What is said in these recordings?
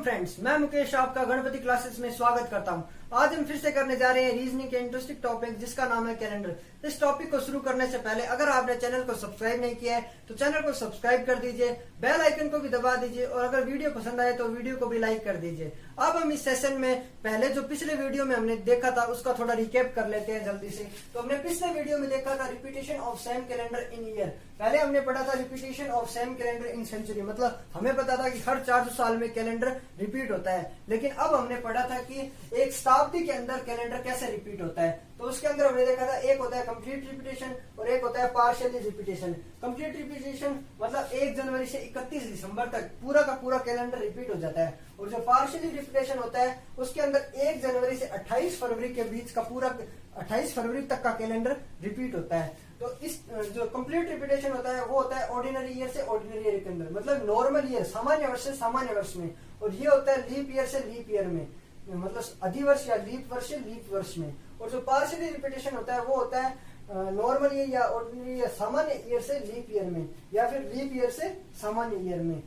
Friends, मैं मुकेश आपका Ganpati classes में स्वागत करता हूं। आज हम फिर से करने जा रहे हैं रीजनिंग के इंटरेस्टिंग टॉपिक जिसका नाम है कैलेंडर। इस टॉपिक को शुरू करने से पहले अगर आपने चैनल को सब्सक्राइब नहीं किया है तो चैनल को सब्सक्राइब कर दीजिए, बेल आइकन को भी दबा दीजिए और अगर वीडियो पसंद आए तो वीडियो को भी लाइक कर दीजिए। अब हम इस सेशन में पहले जो पिछले वीडियो में हमने देखा था उसका थोड़ा रिकैप कर लेते हैं जल्दी से। तो हमने पिछले वीडियो में देखा था repetition of same calendar in year. पहले हमने पढ़ा था repetition of same calendar in century, मतलब हमें पता था कि हर 400 साल में कैलेंडर रिपीट होता है। लेकिन अब हमने पढ़ा था कि एक शताब्दी के अंदर कैलेंडर कैसे रिपीट होता है। तो उसके अंदर हमने देखा था एक होता है कंप्लीट रिपीटेशन और एक होता है पार्शियली रिपीटेशन। कंप्लीट रिपीटेशन मतलब 1 जनवरी से 31 दिसंबर तक पूरा का पूरा कैलेंडर रिपीट हो जाता है, और जो पार्शियली रिपीटेशन होता है उसके अंदर 1 जनवरी से 28 फरवरी के बीच का पूरा 28 फरवरी तक का कैलेंडर रिपीट होता है। तो इस जो कंप्लीट रिपीटेशन होता है वो होता है ऑर्डिनरी ईयर से ऑर्डिनरी ईयर के अंदर, मतलब नॉर्मल ईयर सामान्य वर्ष से सामान्य वर्ष में, और ये होता है लीप ईयर से लीप ईयर में, मतलब अधिवर्ष या लीप वर्ष से लीप वर्ष में। और जो पार्शियली रिपीटेशन होता है वो होता है नॉर्मल ईयर या ऑर्डिनरी या सामान्य ईयर से लीप ईयर में, या फिर लीप ईयर से सामान्य ईयर में।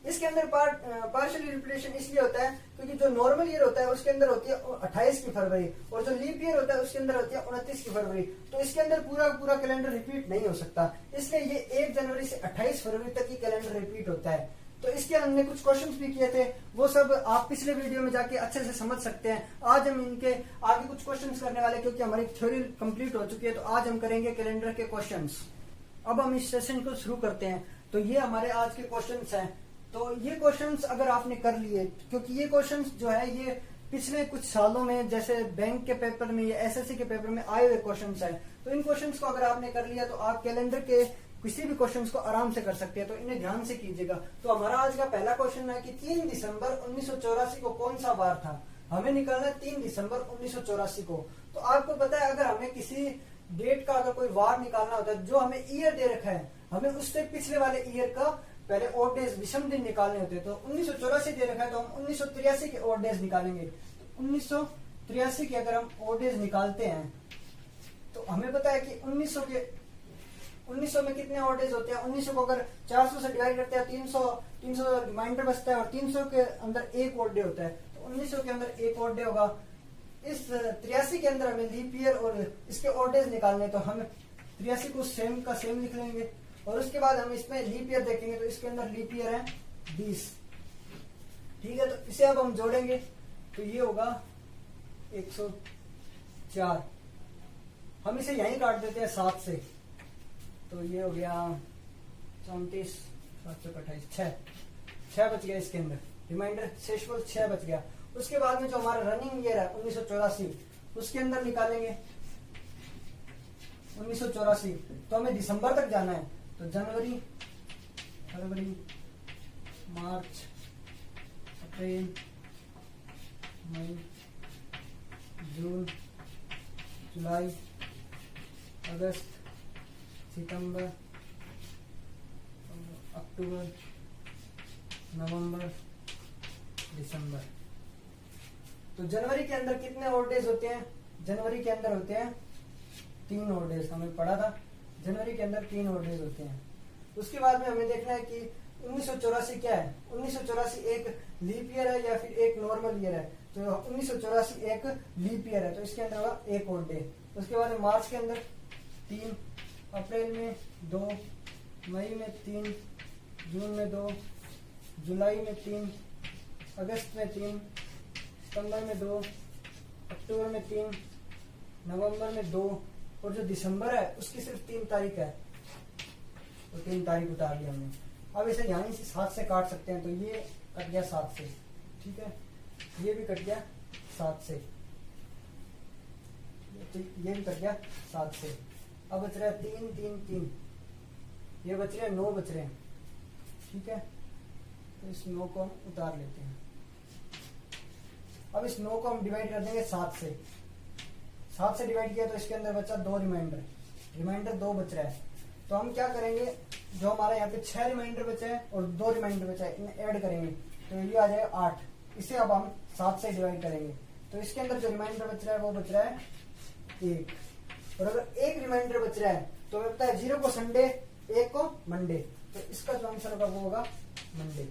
इसके अंदर पार्शियली रिपीटेशन इसलिए होता है क्योंकि जो नॉर्मल ईयर होता है उसके अंदर होती है 28 की फरवरी, और जो लीप ईयर होता है उसके अंदर होती है 29 की फरवरी। तो इसके अंदर पूरा कैलेंडर रिपीट नहीं हो सकता, इसलिए ये 1 जनवरी से 28 फरवरी तक ही कैलेंडर रिपीट होता है। तो इसके हमने कुछ क्वेश्चंस भी किए थे, वो सब आप पिछले वीडियो में जाके अच्छे से समझ सकते हैं। आज हम इनके आगे कुछ क्वेश्चंस करने वाले, क्योंकि हमारी थ्योरी कंप्लीट हो चुकी है। तो आज हम करेंगे कैलेंडर के क्वेश्चंस। अब हम इस सेशन को शुरू करते हैं। तो ये हमारे आज के क्वेश्चंस हैं। तो ये क्वेश्चंस अगर आपने कर लिए, क्योंकि ये क्वेश्चंस जो है ये पिछले कुछ सालों में जैसे बैंक के पेपर में या एसएससी के पेपर में आए हुए क्वेश्चंस हैं, तो इन क्वेश्चंस को अगर आपने कर लिया तो आप कैलेंडर के किसी भी क्वेश्चंस को आराम से कर सकते हैं। तो इन्हें ध्यान से कीजिएगा। तो हमारा आज का पहला क्वेश्चन है कि 3 दिसंबर 1984 को कौन सा वार था। हमें निकालना है 3 दिसंबर 1984 को। तो आपको पता है अगर हमें किसी डेट का अगर कोई वार निकालना होता है, जो हमें ईयर दे रखा है, हमें उससे पिछले वाले ईयर का पहले ऑड डेज विषम दिन निकालने होते हैं। तो 1984 दे रखा है तो हम 1983 के ऑड डेज निकालेंगे। तो 1983 के अगर हम ऑड डेज निकालते हैं तो हमें पता है कि 1900 में कितने ऑड डेज होते हैं। 1900 को अगर 400 से डिवाइड करते हैं 300 रिमाइंडर बचता है, और 300 के अंदर एक ऑड डे होता है। तो 1900 के अंदर एक ऑड डे होगा। इस 83 के अंदर हमें लीप ईयर और इसके ऑड डेज निकालने, तो हम 83 को सेम का सेम लिख लेंगे, और उसके बाद हम इसमें लीप ईयर देखेंगे। तो इसके अंदर लीप ईयर है 20, ठीक है। तो इसे अब हम जोड़ेंगे तो ये होगा 104। हम इसे यहीं काट देते हैं 7 से, तो ये हो गया 34, 728, 6 बच गया इसके अंदर। रिमाइंडर शेषफल 6 बच गया। उसके बाद में जो हमारा रनिंग ईयर है 1984, उसके अंदर निकालेंगे 1984। तो हमें दिसंबर तक जाना है। तो जनवरी, फरवरी, मार्च, अप्रैल, मई, जून, जुलाई, अगस्त, सितंबर, अक्टूबर, नवंबर, दिसंबर। तो जनवरी के अंदर कितने ऑड डेज होते हैं। जनवरी के अंदर होते हैं 3 ऑड डेज, हमें पढ़ा था। जनवरी के अंदर 3 ऑड डेज होते हैं। उसके बाद में हमें देखना है कि 1984 क्या है। 1984 एक लीप ईयर है या फिर एक नॉर्मल ईयर है। तो 1984 एक लीप ईयर है, तो इसके अंदर होगा एक ऑड डे। उसके बाद में मार्च के अंदर 3, अप्रैल में 2, मई में 3, जून में 2, जुलाई में 3, अगस्त में 3, सितंबर में 2, अक्टूबर में 3, नवंबर में 2, और जो दिसंबर है उसकी सिर्फ 3 तारीख है, तो 3 तारीख उतार लिया हमने। अब इसे यहीं से 7 से काट सकते हैं। तो ये कट गया 7 से, ठीक है। ये भी कट गया 7 से, तो ये भी कट गया 7 से। अब बच रहा है 3, 3, 3, ये बच रहे हैं 9 बच रहे हैं, ठीक है। तो इस 9 को हम उतार लेते हैं। अब इस 9 को हम डिवाइड कर देंगे 7 से। 7 से डिवाइड किया तो इसके अंदर बचा 2 रिमाइंडर 2 बच रहा है। तो हम क्या करेंगे, जो हमारे यहाँ पे 6 रिमाइंडर बचे हैं और 2 रिमाइंडर बचा है, इन्हें ऐड करेंगे तो ये आ जाएगा 8। इसे अब हम 7 से डिवाइड करेंगे तो इसके अंदर जो रिमाइंडर बच रहा है वो बच रहा है 1। और अगर एक रिमाइंडर बच रहा है तो हमें पता है 0 को संडे, 1 को मंडे, तो इसका जो आंसर होगा वो होगा मंडे।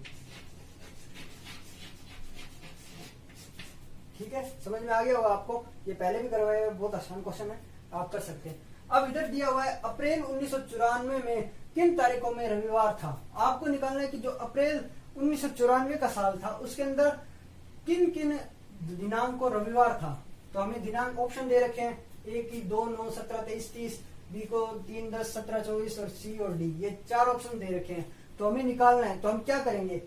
ठीक है, समझ में आ गया होगा आपको, ये पहले भी करवाया है, बहुत आसान क्वेश्चन है, आप कर सकते हैं। अब इधर दिया हुआ है अप्रैल 1994 में किन तारीखों में रविवार था। आपको निकालना है कि जो अप्रैल 1994 का साल था उसके अंदर किन किन दिनांक को रविवार था। तो हमें दिनांक ऑप्शन दे रखे हैं, ए की 2, 9, 17, 23, 30, बी को 3, 10, 17, 24 और सी और डी, ये 4 ऑप्शन दे रखे हैं। तो हमें निकालना है, तो हम क्या करेंगे,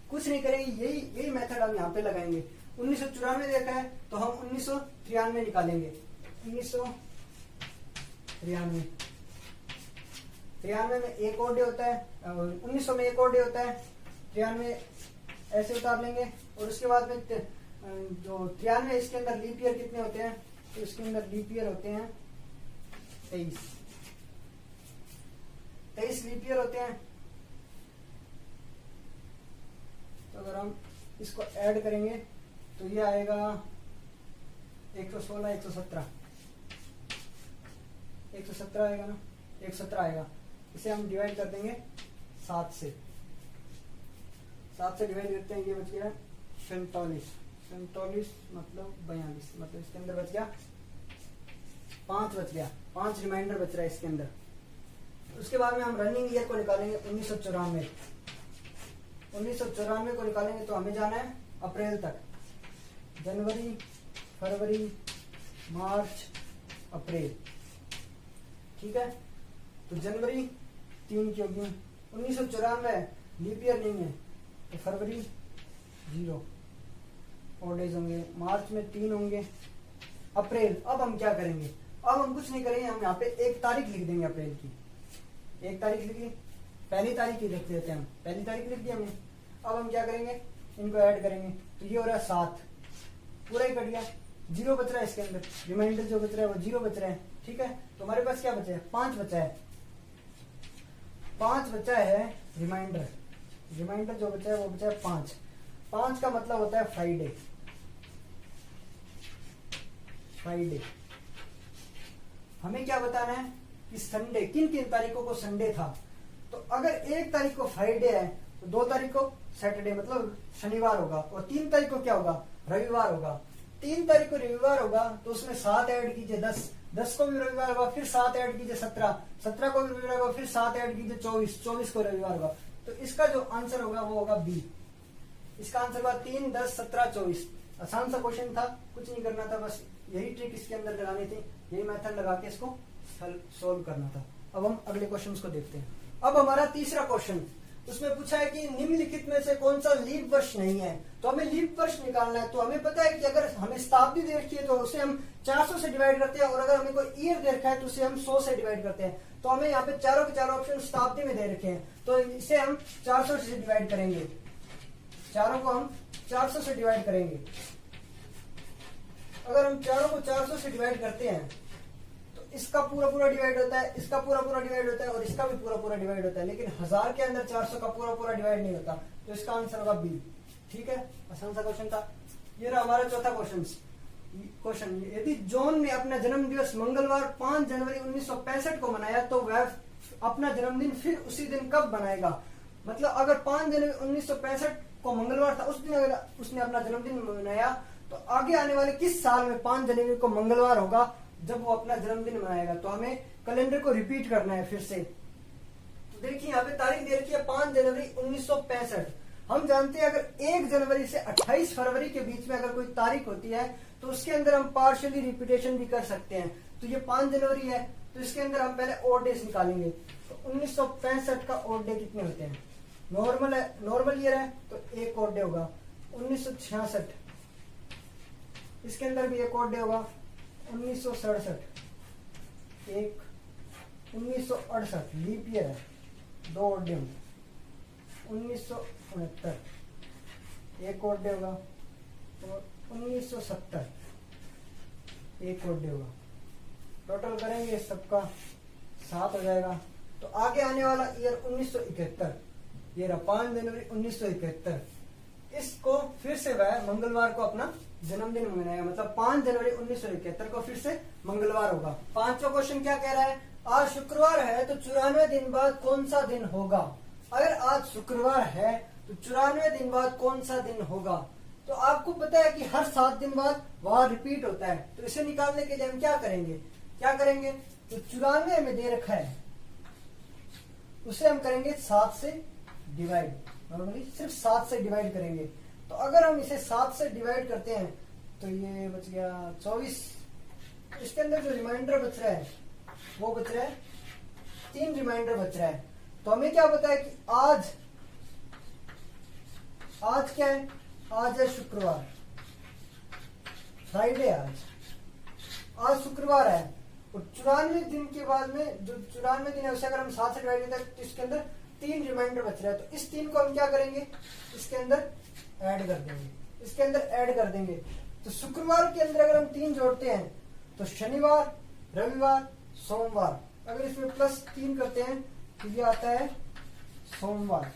कुछ नहीं करेंगे, यही मेथड हम यहाँ पे लगाएंगे। 1994 देखा है तो हम 1993 निकालेंगे। 1993 में एक और डे होता है, 1900 में एक और डे होता है, 93 ऐसे उतार लेंगे। और उसके बाद में जो 93 इसके अंदर लीप ईयर कितने होते हैं, तो इसके अंदर लीप ईयर होते हैं 23 लीप ईयर होते हैं। तो अगर हम इसको ऐड करेंगे तो ये आएगा 116, 117 आएगा ना, 117 आएगा। इसे हम डिवाइड कर देंगे 7 से डिवाइड करते हैं, ये बच गया 47 मतलब 42, मतलब इसके अंदर बच गया 5 बच गया, 5 रिमाइंडर बच रहा है इसके अंदर। उसके बाद में हम रनिंग ईयर को निकालेंगे 1994 को निकालेंगे तो हमें जाना है अप्रैल तक, जनवरी, फरवरी, मार्च, अप्रैल, ठीक है। तो जनवरी 3 की होगी, 1994 लीप ईयर नहीं है तो फरवरी 0 और डेज होंगे, मार्च में 3 होंगे, अप्रैल। अब हम क्या करेंगे, अब हम कुछ नहीं करेंगे, हम यहाँ पे एक तारीख लिख देंगे अप्रैल की, एक तारीख लिखी, पहली तारीख ही लिख देते हैं हम, पहली तारीख लिख दी हमने। अब हम क्या करेंगे, इनको ऐड करेंगे तो ये हो रहा है 7, पूरा ही कट गया, 0 बच रहा है इसके अंदर, रिमाइंडर जो बच रहा है वो 0 बच रहा है, ठीक है। तो हमारे पास क्या बचा है, 5 बचा है, 5 बचा है रिमाइंडर जो बचा है वो बचा है 5 का मतलब होता है फ्राइडे। हमें क्या बताना है कि संडे, किन किन तारीखों को संडे था। तो अगर 1 तारीख को फ्राइडे है तो 2 तारीख को सैटरडे मतलब शनिवार होगा, और 3 तारीख को क्या होगा, रविवार होगा। 3 तारीख को रविवार होगा तो उसमें 7 ऐड कीजिए 10 को भी रविवार होगा, फिर 7 ऐड कीजिए 17 को भी रविवार होगा, फिर 7 ऐड कीजिए 24 को रविवार होगा। तो इसका जो आंसर होगा वो होगा बी। इसका आंसर होगा 3, 10, 17, 24। आसान सा क्वेश्चन था, कुछ नहीं करना था, बस यही ट्रिक इसके अंदर लगानी थी, यही मेथड लगा के इसको सोल्व करना था। अब हम अगले क्वेश्चन को देखते हैं। अब हमारा तीसरा क्वेश्चन, उसमें पूछा है कि निम्नलिखित में से कौन सा लीप वर्ष नहीं है। तो हमें लीप वर्ष निकालना है। तो हमें पता है कि अगर हमें शताब्दी दे रखी है तो उसे हम 400 से डिवाइड करते हैं, और अगर हमें कोई ईयर दे रखा है तो उसे हम 100 से डिवाइड करते हैं। तो हमें यहाँ पे चारों के चारों ऑप्शन शताब्दी में दे रखे हैं, तो इसे हम 400 से डिवाइड करेंगे, चारों को हम 400 से डिवाइड करेंगे। अगर हम चारों को 400 से डिवाइड करते हैं तो इसका पूरा डिवाइड होता है, इसका पूरा डिवाइड होता है, और इसका भी पूरा डिवाइड होता है, लेकिन 1000 के अंदर 400 का पूरा डिवाइड नहीं होता। तो इसका आंसर होगा बी, ठीक है। आसान सा क्वेश्चन था। ये रहा हमारा चौथा क्वेश्चन। यदि जॉन ने अपना जन्म दिवस मंगलवार 5 जनवरी 1965 को मनाया तो वह अपना जन्मदिन फिर उसी दिन कब मनाएगा। मतलब अगर 5 जनवरी 1965 को मंगलवार था, उस दिन अगर उसने अपना जन्मदिन मनाया तो आगे आने वाले किस साल में 5 जनवरी को मंगलवार होगा जब वो अपना जन्मदिन मनाएगा। तो हमें कैलेंडर को रिपीट करना है फिर से। तो देखिए यहाँ पे तारीख दे रखी है 5 जनवरी 1965। हम जानते हैं अगर 1 जनवरी से 28 फरवरी के बीच में अगर कोई तारीख होती है तो उसके अंदर हम पार्शियली रिपीटेशन भी कर सकते हैं। तो ये 5 जनवरी है तो इसके अंदर हम पहले ऑड डेज निकालेंगे। तो 1965 का ऑड डे कितने होते हैं, नॉर्मल है, नॉर्मल ईयर है तो एक ऑड डे होगा। 1966 इसके अंदर भी एक ऑड डे होगा। 1967 एक, 1968 लीप ईयर है, 2 ऑड डे होंगे। 1969 एक ऑड डे होगा, और 1970 एक ऑड डे होगा। टोटल करेंगे सबका 7 हो जाएगा। तो आगे आने वाला ईयर 1971, ये रहा 5 जनवरी 1971। इसको फिर से वह मंगलवार को अपना जन्मदिन मनाएगा, मतलब 5 जनवरी 1971 को फिर से मंगलवार होगा। 5वां क्वेश्चन क्या कह रहा है, आज शुक्रवार है तो 94 दिन बाद कौन सा दिन होगा। अगर आज शुक्रवार है तो 94 दिन बाद कौन सा दिन होगा। तो तो आपको पता है कि हर 7 दिन बाद वार रिपीट होता है। तो इसे निकालने के लिए हम क्या करेंगे, जो 94 हमें दे रखा है उसे हम करेंगे 7 से डिवाइड। नॉर्मली सिर्फ 7 से डिवाइड करेंगे। तो अगर हम इसे 7 से डिवाइड करते हैं तो ये बच गया 24। इसके अंदर जो रिमाइंडर बच रहा है वो बच रहा है 3 रिमाइंडर बच रहा है। तो हमें क्या पता है कि आज क्या है, आज है शुक्रवार, फ्राइडे। आज शुक्रवार है और 94 दिन के बाद में जो 94 दिन है उसे अगर हम 7 से डिवाइड करते हैं तो इसके अंदर 3 रिमाइंडर बच रहा है। तो इस 3 को हम क्या करेंगे, इसके अंदर ऐड कर देंगे। तो शुक्रवार के अंदर अगर हम 3 जोड़ते हैं तो शनिवार, रविवार, सोमवार। अगर इसमें +3 करते हैं तो ये आता है सोमवार।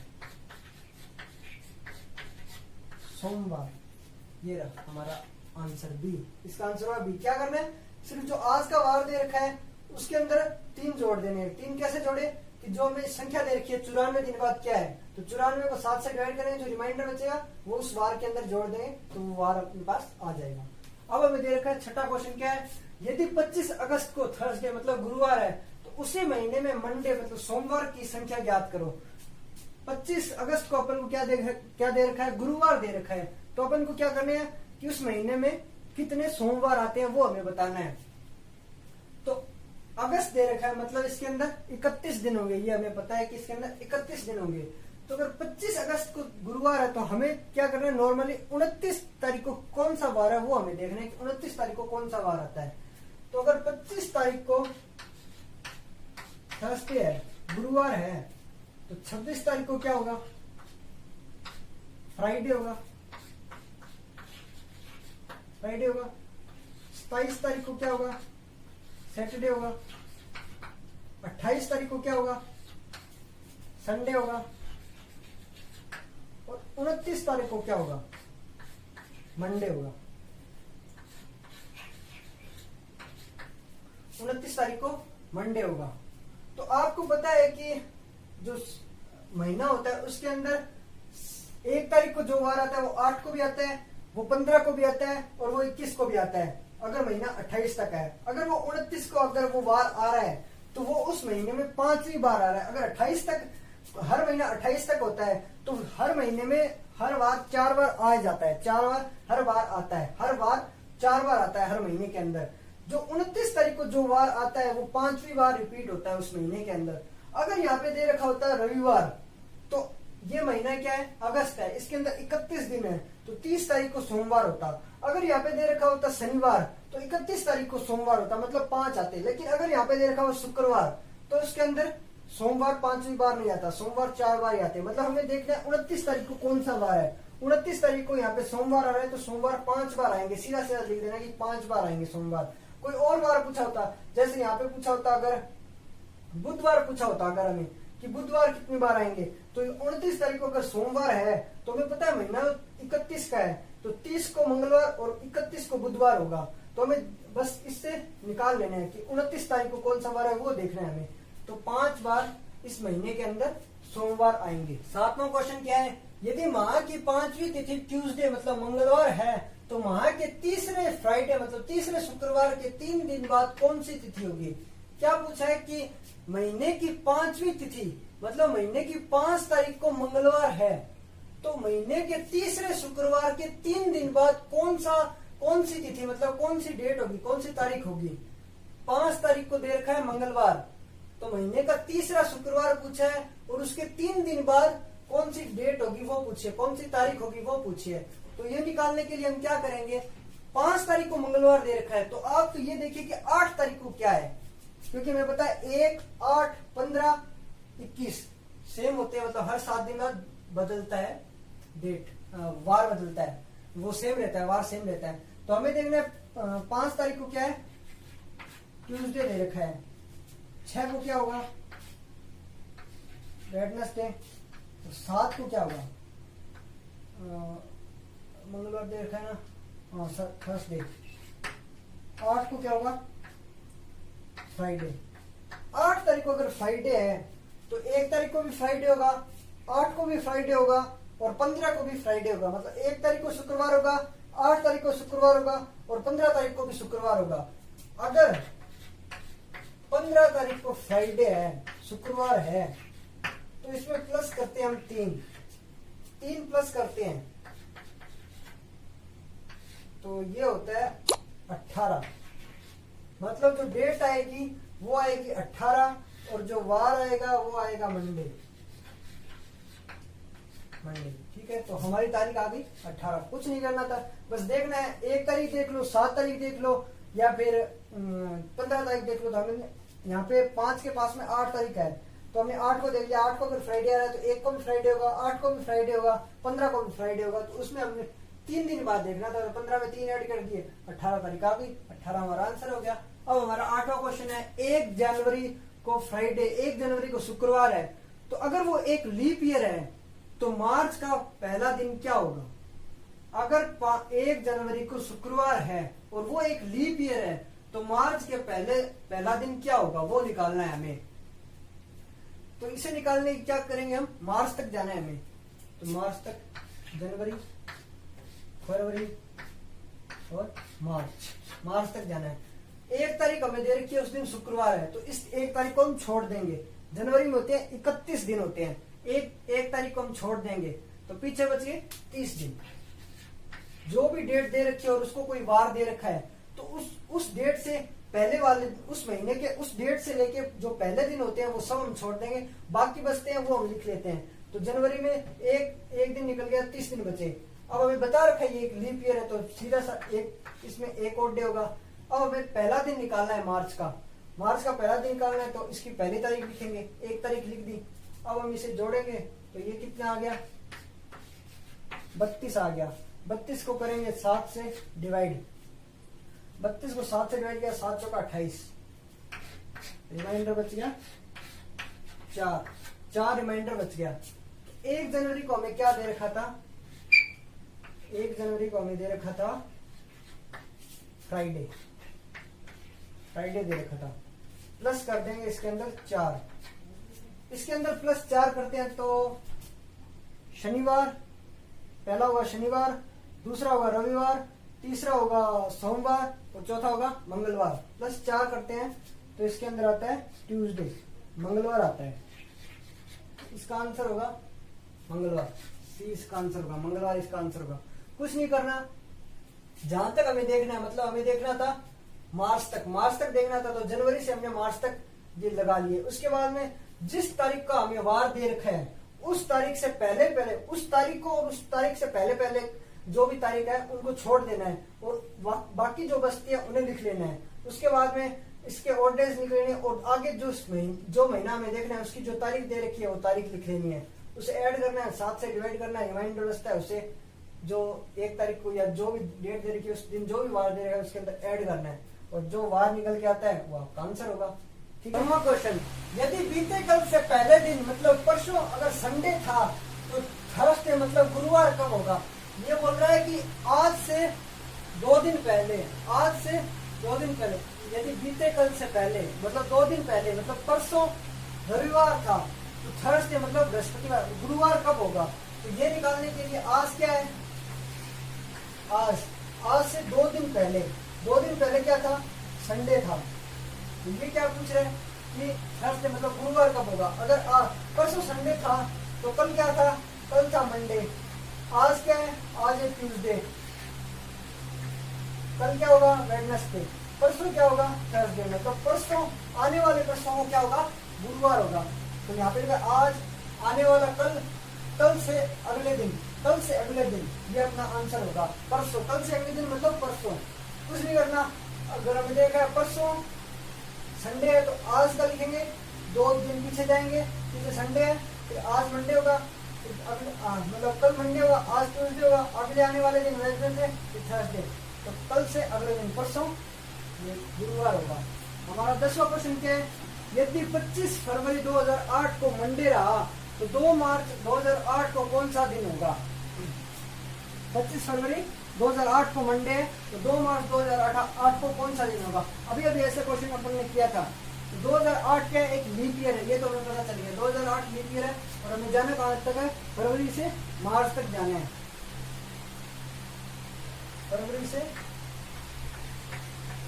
ये रहा हमारा आंसर बी। इसका आंसर हुआ बी। क्या करना है, सिर्फ जो आज का वार दे रखा है उसके अंदर 3 जोड़ देने हैं। 3 कैसे जोड़े कि जो हमें संख्या दे रखी है 94 दिन बाद क्या है, तो 94 को 7 से डिवाइड करेंगे, जो रिमाइंडर बचेगा वो उस वार के अंदर जोड़ देंगे तो वो वार अपने पास आ जाएगा। अब हमें दे रखा है छठा क्वेश्चन क्या है, यदि 25 अगस्त को थर्सडे मतलब गुरुवार है तो उसी महीने में मंडे मतलब सोमवार की संख्या ज्ञात करो। 25 अगस्त को अपन को क्या दे रखा है, गुरुवार दे रखा है। तो अपन को क्या करना है कि उस महीने में कितने सोमवार आते हैं वो हमें बताना है। तो अगस्त दे रखा है मतलब इसके अंदर 31 दिन होंगे। ये हमें पता है कि इसके अंदर 31 दिन होंगे। तो अगर 25 अगस्त को गुरुवार है तो हमें क्या करना है, नॉर्मली 29 तारीख को कौन सा वार है वो हमें देखना है कि 29 तारीख को कौन सा वार आता है। तो अगर 25 तारीख को थर्सडे है, गुरुवार है, तो 26 तारीख को क्या होगा, फ्राइडे होगा। 27 तारीख को क्या होगा, सैटरडे होगा। 28 तारीख को क्या होगा, संडे होगा। और 29 तारीख को क्या होगा, मंडे होगा। 29 तारीख को मंडे होगा। तो आपको पता है कि जो महीना होता है उसके अंदर 1 तारीख को जो वार आता है वो 8 को भी आता है, वो 15 को भी आता है और वो 21 को भी आता है अगर महीना 28 तक है। अगर वो 29 को अगर वो वार आ रहा है तो वो उस महीने में 5वीं बार आ रहा है। अगर 28 तक, हर महीना 28 तक होता है तो हर महीने में हर बार 4 बार आ जाता है। 4 बार हर बार आता है, हर बार 4 बार आता है हर महीने के अंदर। जो 29 तारीख को जो वार आता है वो 5वीं बार रिपीट होता है उस महीने के अंदर। अगर यहाँ पे दे रखा होता है रविवार तो ये महीना क्या है, अगस्त है, इसके अंदर 31 दिन है तो 30 तारीख को सोमवार होता। अगर यहाँ पे दे रखा होता शनिवार तो 31 तारीख को सोमवार होता, मतलब 5 आते। लेकिन अगर यहाँ पे दे रखा हो शुक्रवार तो इसके अंदर सोमवार 5वीं बार नहीं आता, सोमवार 4 बार ही आते। मतलब हमें देखना है 29 तारीख को कौन सा वार है। 29 तारीख को यहाँ पे सोमवार आ रहा है तो सोमवार 5 बार आएंगे। सीधा सीधा लिख देना कि 5 बार आएंगे सोमवार। कोई और बार पूछा होता, जैसे यहाँ पे पूछा होता अगर बुधवार पूछा होता अगर हमें कि बुधवार कितनी बार आएंगे, तो 29 तारीख को अगर सोमवार है तो हमें पता है महीना 31 का है तो 30 को मंगलवार और 31 को बुधवार होगा। तो हमें बस इससे निकाल लेना है कि 29 तारीख को कौन सा वार है वो देखना है हमें। तो 5 बार इस महीने के अंदर सोमवार आएंगे। 7वां क्वेश्चन क्या है, यदि माह की 5वीं तिथि ट्यूसडे मतलब मंगलवार है तो माह के तीसरे फ्राइडे मतलब तीसरे शुक्रवार के 3 दिन बाद कौन सी तिथि होगी। क्या पूछा है कि महीने की 5वीं तिथि मतलब महीने की 5 तारीख को मंगलवार है तो महीने के तीसरे शुक्रवार के 3 दिन बाद कौन सी तिथि मतलब कौन सी डेट होगी, कौन सी तारीख होगी। 5 तारीख को दे रखा है मंगलवार तो महीने का तीसरा शुक्रवार पूछा है और उसके 3 दिन बाद कौन सी डेट होगी वो पूछिए, कौन सी तारीख होगी वो पूछिए। तो ये निकालने के लिए हम क्या करेंगे, 5 तारीख को मंगलवार दे रखा है तो आप तो ये देखिए कि 8 तारीख को क्या है, क्योंकि हमें पता है 1, 8, 15, 21 सेम होते हैं, मतलब हर 7 दिन बाद बदलता है डेट, वार बदलता है, वो सेम रहता है, वार सेम रहता है। तो हमें देखना है 5 तारीख को क्या है, ट्यूसडे दे रखा है। 6 को क्या होगा, वेडनेसडे। तो 7 को क्या होगा, मंगलवार दे रखा है ना, थर्सडे। 8 को क्या होगा, फ्राइडे। 8 तारीख को अगर फ्राइडे है तो 1 तारीख को भी फ्राइडे होगा, 8 को भी फ्राइडे होगा और 15 को भी फ्राइडे होगा। मतलब 1 तारीख को शुक्रवार होगा, 8 तारीख को शुक्रवार होगा और 15 तारीख को भी शुक्रवार होगा। अगर 15 तारीख को फ्राइडे है, शुक्रवार है, तो इसमें प्लस करते हैं हम 3 प्लस करते हैं तो ये होता है 18। मतलब जो डेट आएगी वो आएगी 18 और जो वार आएगा वो आएगा मंडे। ठीक है, तो हमारी तारीख आ गई 18। कुछ नहीं करना था, बस देखना है 1 तारीख देख लो, 7 तारीख देख लो या फिर 15 तारीख देख लो। तो हमें यहाँ पे 5 के पास में 8 तारीख है तो हमने 8 को देख लिया। 8 को अगर फ्राइडे आ रहा है तो 1 को भी फ्राइडे होगा, 8 को भी फ्राइडे होगा, 15 को भी फ्राइडे होगा। तो उसमें हमने 3 दिन बाद देखना था, तो 15 में 3 ऐड कर दिए, 18 तारीख आ गई। 18 हमारा आंसर हो गया। अब हमारा 8वां क्वेश्चन है, 1 जनवरी को फ्राइडे, 1 जनवरी को शुक्रवार है, तो अगर वो एक लीप ईयर है तो मार्च का पहला दिन क्या होगा? अगर 1 जनवरी को शुक्रवार है और वो एक लीप ईयर है तो मार्च के पहला दिन क्या होगा, वो निकालना है हमें। तो इसे निकालने की क्या करेंगे हम, मार्च तक जाना है हमें। तो मार्च तक, जनवरी, फरवरी और मार्च तक जाना है। 1 तारीख हमें दे रखी है, उस दिन शुक्रवार है, तो इस 1 तारीख को हम छोड़ देंगे। जनवरी में होते हैं 31 दिन होते हैं, एक तारीख को हम छोड़ देंगे तो पीछे बच गए 30 दिन। जो भी डेट दे रखी है और उसको कोई वार दे रखा है तो उस डेट से पहले वाले, उस महीने के उस डेट से लेके जो पहले दिन होते हैं वो सब हम छोड़ देंगे, बाकी बचते हैं वो हम लिख लेते हैं। तो जनवरी में एक दिन निकल गया, 30 दिन बचे। अब हमें बता रखा है ये एक लीप ईयर है तो सीधा सा इसमें एक और डे होगा। अब हमें पहला दिन निकालना है मार्च का पहला दिन निकालना है, तो इसकी पहली तारीख लिखेंगे, 1 तारीख लिख दी। अब हम इसे जोड़ेंगे तो ये कितना आ गया, 32 आ गया। 32 को करेंगे 7 से डिवाइड, 32 को 7 से डिवाइड किया, 7 चौका 28, रिमाइंडर बच गया 4 रिमाइंडर बच गया। 1 जनवरी को हमें क्या दे रखा था, 1 जनवरी को हमें दे रखा था फ्राइडे दे रखा था। प्लस कर देंगे इसके अंदर 4, इसके अंदर प्लस 4 करते हैं तो शनिवार, पहला होगा शनिवार, दूसरा होगा रविवार, तीसरा होगा सोमवार और चौथा होगा मंगलवार। प्लस 4 करते हैं तो इसके अंदर आता है ट्यूसडे, मंगलवार आता है। इसका आंसर होगा मंगलवार, सी इसका आंसर होगा, मंगलवार इसका आंसर होगा। कुछ नहीं करना, जहां तक हमें देखना है, मतलब हमें देखना था मार्च तक देखना था, तो जनवरी से हमने मार्च तक ये लगा लिए। उसके बाद में जिस तारीख का हमें वार दे रखा है उस तारीख से पहले उस तारीख को और उस तारीख से पहले जो भी तारीख है उनको छोड़ देना है और बाकी जो बचती है उन्हें लिख लेना है। उसके बाद में इसके और डेज लिख लेने और आगे जो महीना हमें देखना है उसकी जो तारीख दे रखी है वो तारीख लिख लेनी है, उसे ऐड करना है, 7 से डिवाइड करना है, रिमाइंडर बचता है, उसे जो 1 तारीख को या जो भी डेट दे रखी है उस दिन जो भी वार दे रखा है उसके अंदर ऐड करना है और जो वार निकल के आता है वो आपका आंसर होगा। ठीक है। क्वेश्चन, यदि बीते कल से पहले दिन मतलब परसों अगर संडे था तो थर्सडे मतलब गुरुवार कब होगा? ये बोल रहा है कि आज से 2 दिन पहले, यदि बीते कल से पहले मतलब 2 दिन पहले, मतलब परसों रविवार था तो थर्सडे मतलब बृहस्पतिवार, गुरुवार कब होगा? तो ये निकालने के लिए आज क्या है, आज से 2 दिन पहले क्या था, संडे था। तो ये क्या पूछ रहे हैं कि थर्सडे मतलब गुरुवार कब होगा? अगर परसों संडे था तो कल क्या था, कल था मंडे। आज क्या है, आज है ट्यूसडे, कल क्या होगा वेडनेसडे, परसों क्या होगा थर्सडे में। तो परसों आने वाले परसों क्या होगा, गुरुवार होगा। तो यहाँ पे आज आने वाला कल से अगले दिन, ये अपना आंसर होगा। परसों, कल से अगले दिन मतलब परसों। कुछ नहीं करना, अगर हमें देखा है परसों संडे है तो आज का लिखेंगे, 2 दिन पीछे जाएंगे, पीछे संडे है, फिर आज मंडे होगा, मतलब कल मंडे होगा, आज ट्यूसडे होगा, अगले आने वाले दिन वेडनेसडे, फिर थर्सडे। तो कल से अगले दिन परसों ये गुरुवार होगा। हमारा 10वां क्वेश्चन क्या है, यदि 25 फरवरी 2008 को मंडे रहा तो 2 मार्च 2008 को कौन सा दिन होगा? 25 फरवरी 2008 को मंडे है तो 2 मार्च 2008 को कौन सा दिन होगा? अभी ऐसे क्वेश्चन अपन ने किया था 2008 का एक लीप ईयर है, ये तो हमें पता चल गया। 2008 लीप ईयर है और हमें जाना कहाँ तक है? फरवरी से मार्च तक जाना है। फरवरी से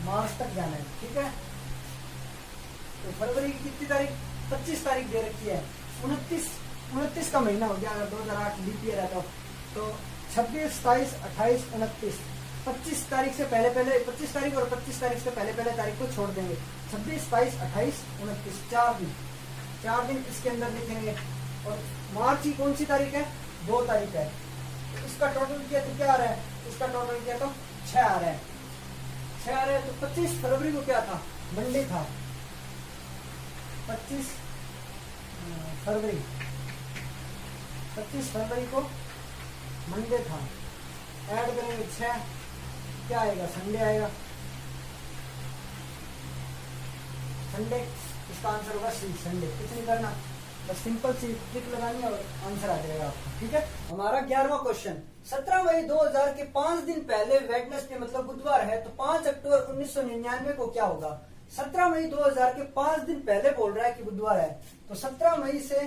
मार्च तक जाना है, ठीक है। तो फरवरी की कितनी तारीख? 25 तारीख दे रखी है। 29 का महीना हो गया अगर 2008 लीप ईयर है तो 26, 27, 28, 29, 25 तारीख से पहले 25 तारीख और 25 तारीख से पहले तारीख को छोड़ देंगे। 26, 27, 28, 29, 4 दिन इसके अंदर लिखेंगे। और मार्च की कौन सी तारीख है? 2 तारीख है। तो इसका टोटल किया तो क्या आ रहा है? इसका टोटल किया तो 6 आ रहा है। 6 आ रहा है। तो 25 फरवरी को क्या था? मंडे था। 25 फरवरी को मंडे था। ऐड करेंगे 6, क्या आएगा? संडे आएगा। संडे, इसका आंसर होगा सी, संडे। कुछ नहीं करना, बस सिंपल सी ट्रिक लगानी है और आंसर आ जाएगा आपको, ठीक है। हमारा 11वां क्वेश्चन, 17 मई 2000 के 5 दिन पहले वेडनेसडे मतलब बुधवार है, तो 5 अक्टूबर 1999 को क्या होगा? 17 मई 2000 के 5 दिन पहले बोल रहा है कि बुधवार है, तो 17 मई से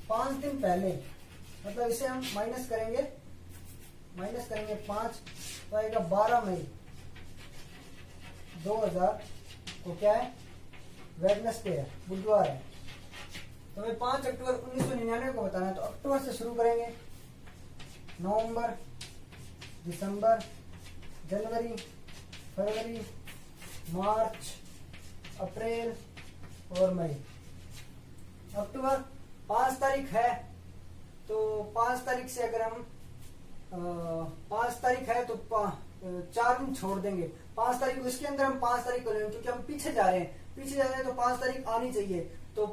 5 दिन पहले मतलब इसे हम माइनस करेंगे 5, तो आएगा 12 मई 2000 को क्या है? वेडनेसडे है, बुधवार है। तो हमें 5 अक्टूबर 1999 को बताना है, तो अक्टूबर से शुरू करेंगे। नवंबर, दिसंबर, जनवरी, फरवरी, मार्च, अप्रैल और मई। अक्टूबर 5 तारीख है, तो 5 तारीख से अगर हम 5 तारीख है तो 4 दिन छोड़ देंगे। 5 तारीख को इसके अंदर हम 5 तारीख को लेंगे क्योंकि हम पीछे जा रहे हैं तो 5 तारीख आनी चाहिए। तो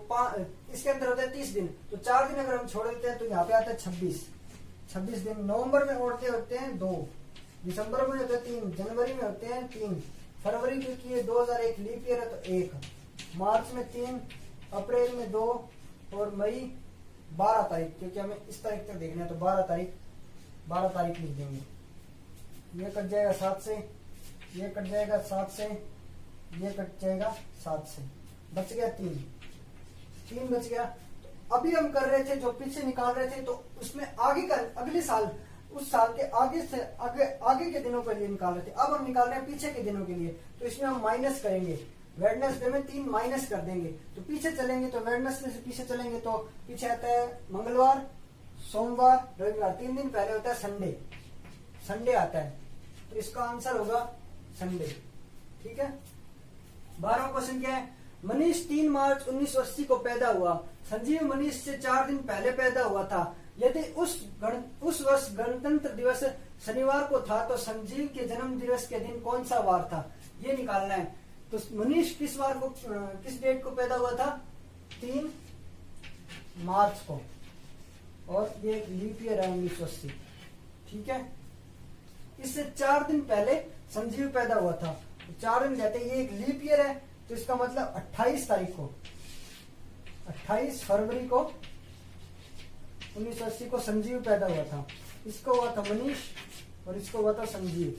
इसके अंदर होता है 30 दिन, तो 4 दिन अगर हम छोड़ देते हैं तो यहाँ पे आता है 26 दिन। नवंबर में होते हैं 2, दिसंबर में होते हैं 3, जनवरी में होते हैं 3, फरवरी क्योंकि 2001 लीप ईयर है तो 1, मार्च में 3, अप्रैल में 2 और मई 12 तारीख, क्योंकि हमें इस तारीख तक देखना है तो 12 तारीख लिख देंगे। ये कट जाएगा 7 से, ये कट जाएगा 7 से, ये कट जाएगा 7 से, बच गया 3 बच गया। तो अभी हम कर रहे थे जो पीछे निकाल रहे थे, तो उसमें आगे का अगले साल, उस साल के आगे से आगे के दिनों के लिए निकाल रहे थे। अब हम निकाल रहे हैं पीछे के दिनों के लिए, तो इसमें हम माइनस करेंगे। वेडनेसडे में 3 माइनस कर देंगे, तो पीछे चलेंगे तो वेडनेसडे से पीछे चलेंगे तो पीछे आता है मंगलवार, सोमवार, रविवार। 3 दिन पहले होता है संडे आता है, तो इसका आंसर होगा संडे, ठीक है। 12वां क्वेश्चन क्या है? मनीष 3 मार्च 1980 को पैदा हुआ। संजीव मनीष से 4 दिन पहले पैदा हुआ था। यदि उस वर्ष गणतंत्र दिवस शनिवार को था तो संजीव के जन्म दिवस के दिन कौन सा वार था? ये निकालना है। तो मनीष किस डेट को पैदा हुआ था? 3 मार्च को, और ये लीप ईयर है 1980, ठीक है। इससे 4 दिन पहले संजीव पैदा हुआ था, तो 4 दिन कहते हैं, ये एक लीप ईयर है, तो इसका मतलब 28 तारीख को, 28 फरवरी को 1980 को संजीव पैदा हुआ था। इसको हुआ था मनीष और इसको हुआ था संजीव,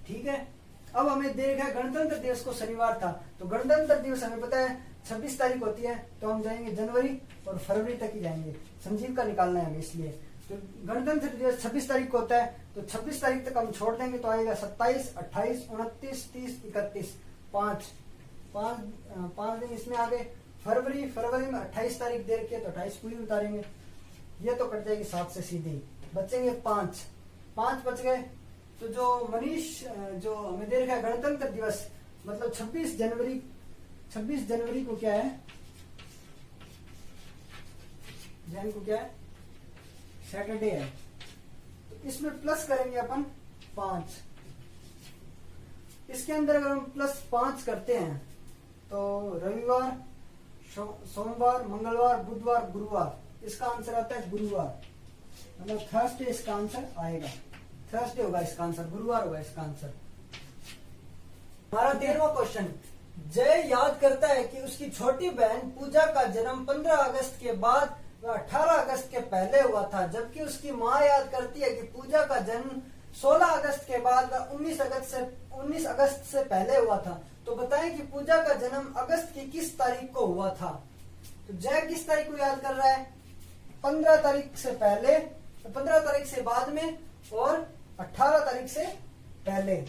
ठीक है। अब हमें देखा गणतंत्र दिवस को शनिवार था, तो गणतंत्र दिवस हमें पता है 26 तारीख होती है, तो हम जाएंगे जनवरी और फरवरी तक ही जाएंगे। संजीव का निकालना है हमें, इसलिए तो गणतंत्र दिवस 26 तारीख को होता है, तो 26 तारीख तक हम छोड़ देंगे तो आएगा 27, 28, 29, 30, 31, 5 दिन इसमें आ गए। फरवरी में 28 तारीख दे रखी है, तो 28 पूरी उतारेंगे। ये तो कट जाएगी 7 से सीधी, बचेंगे 5 बच गए। तो जो मनीष जो हमें दे रखा है गणतंत्र दिवस मतलब 26 जनवरी को क्या है? सैटरडे है, तो इसमें प्लस करेंगे अपन 5। इसके अंदर अगर हम +5 करते हैं तो रविवार, सोमवार, मंगलवार, बुधवार, गुरुवार, इसका आंसर आता है गुरुवार, मतलब थर्सडे इसका आंसर आएगा। थर्सडे होगा इसका आंसर, गुरुवार होगा इसका आंसर। हमारा 13वां क्वेश्चन, जय याद करता है कि उसकी छोटी बहन पूजा का जन्म 15 अगस्त के बाद व 18 अगस्त के पहले हुआ था, जबकि उसकी माँ याद करती है कि पूजा का जन्म 16 अगस्त के बाद व 19 अगस्त से पहले हुआ था। तो बताएं कि पूजा का जन्म अगस्त की किस तारीख को हुआ था। तो जय किस तारीख को याद कर रहा है, 15 तारीख से पहले, 15 तारीख से बाद में और 18 तारीख से पहले।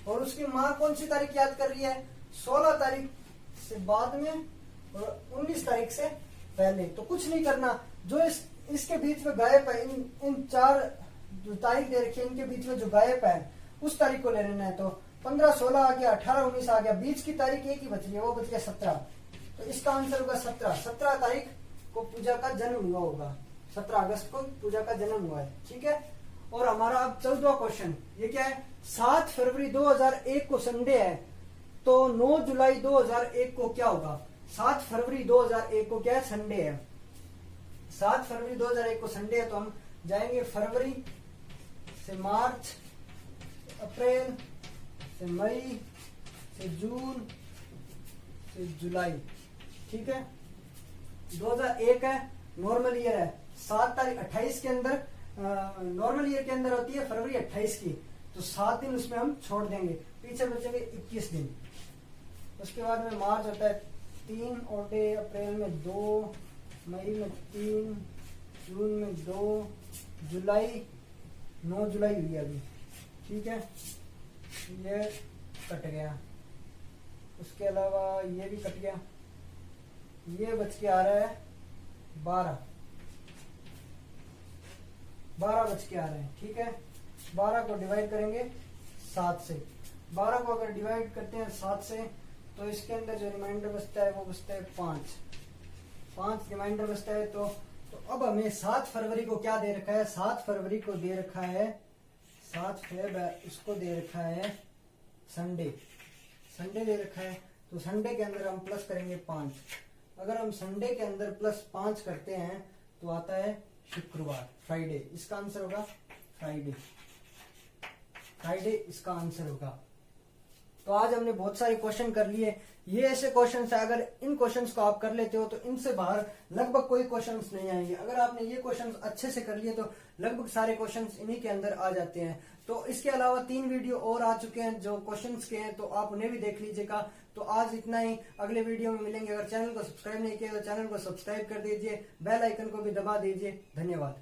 और उसकी माँ कौन सी तारीख याद कर रही है, 16 तारीख से बाद में और 19 तारीख से पहले। तो कुछ नहीं करना, जो इसके बीच में गायब है, इन 4 जो तारीख दे रखी है इनके बीच में जो गायब है उस तारीख को ले लेना है। तो 15 16 आ गया, 18 19 आ गया, बीच की तारीख एक ही बच रही है, वो बच गया 17। तो इसका आंसर होगा 17 तारीख को पूजा का जन्म हुआ होगा, 17 अगस्त को पूजा का जन्म हुआ है। ठीक है। और हमारा अब 14वां क्वेश्चन, ये क्या है, 7 फरवरी 2001 को संडे है, तो 9 जुलाई 2001 को क्या होगा। 7 फरवरी 2001 को क्या है, संडे है। 7 फरवरी 2001 को संडे है, तो हम जाएंगे फरवरी से मार्च, अप्रैल से मई से जून से जुलाई। ठीक है। 2001 है, नॉर्मल ईयर है, 7 तारीख 28 के अंदर, नॉर्मल ईयर के अंदर होती है फरवरी 28 की, तो 7 दिन उसमें हम छोड़ देंगे, पीछे बचेंगे 21 दिन। उसके बाद में मार्च होता है 3 और डे, अप्रैल में 2, मई में 3, जून में 2, जुलाई 9 जुलाई हुई अभी। ठीक है, ये कट गया, उसके अलावा ये भी कट गया, ये बच के आ रहा है 12 बच के आ रहे हैं। ठीक है। 12 को डिवाइड करेंगे 7 से, 12 को अगर डिवाइड करते हैं 7 से, तो इसके अंदर जो रिमाइंडर बचता है वो बचता है 5 रिमाइंडर बचता है। तो अब हमें 7 फरवरी को क्या दे रखा है, 7 फरवरी को दे रखा है, 7 फेब उसको दे रखा है संडे दे रखा है। तो संडे के अंदर हम प्लस करेंगे 5। अगर हम संडे के अंदर प्लस 5 करते हैं तो आता है शुक्रवार, फ्राइडे। इसका आंसर होगा फ्राइडे इसका आंसर होगा। तो आज हमने बहुत सारे क्वेश्चन कर लिए। ये ऐसे क्वेश्चंस है, अगर इन क्वेश्चंस को आप कर लेते हो तो इनसे बाहर लगभग कोई क्वेश्चंस नहीं आएंगे। अगर आपने ये क्वेश्चंस अच्छे से कर लिए तो लगभग सारे क्वेश्चंस इन्हीं के अंदर आ जाते हैं। तो इसके अलावा 3 वीडियो और आ चुके हैं जो क्वेश्चंस के हैं, तो आप उन्हें भी देख लीजिएगा। तो आज इतना ही, अगले वीडियो में मिलेंगे। अगर चैनल को सब्सक्राइब नहीं किया तो चैनल को सब्सक्राइब कर दीजिए, बेल आइकन को भी दबा दीजिए। धन्यवाद।